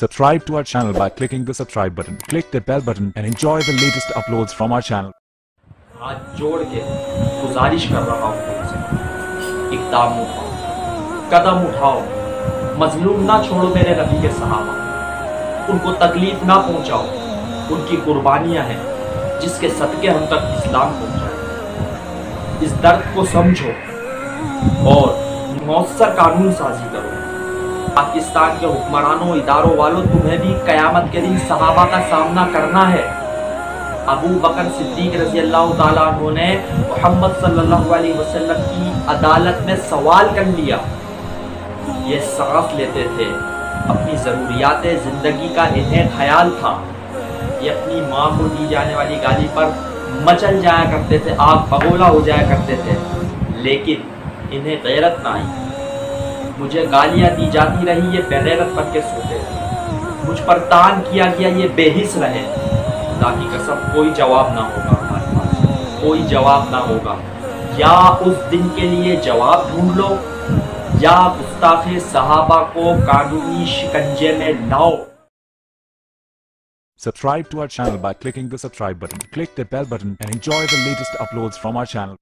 Subscribe to our channel by clicking the subscribe button. Click the bell button and enjoy the latest uploads from our channel. हाथ जोड़ के गुजारिश कर रहा हूँ तुमसे, इक़दाम उठाओ, कदम उठाओ, मजलूम ना छोड़ो मेरे नबी के सहाबा, उनको तकलीफ ना पहुँचाओ, उनकी कुर्बानियाँ हैं जिसके सदके हम तक इस्लाम पहुँचाए। इस दर्द को समझो और मौसर कानून साजी करो। पाकिस्तान के हुक्मरानों इदारों वालों, तुम्हें भी कयामत के दिन सहाबा का सामना करना है। अबू बकर सिद्दीक रज़ी अल्लाह ताला अन्हु ने मोहम्मद सल्लल्लाहु अलैहि वसल्लम की अदालत में सवाल कर लिया। ये सांस लेते थे, अपनी ज़रूरियात ज़िंदगी का इन्हें ख्याल था। ये अपनी माँ को दी जाने वाली गाली पर मचल जाया करते थे, आग बगोला हो जाया करते थे, लेकिन इन्हें गैरत ना आई। मुझे गालियाँ दी जाती रही, ये बेगैरत बन के सोते रहे। मुझ पर तान किया गया, ये बेहिस रहे। खुदा की कसम कोई जवाब ना होगा हमारे पास, कोई जवाब ना होगा। या उस दिन के लिए जवाब ढूंढ लो, या गुस्ताखे सहाबा को कानूनी शिकंजे में लाओ। Subscribe to our channel by clicking the subscribe button. Click the bell button and enjoy the latest uploads from our channel.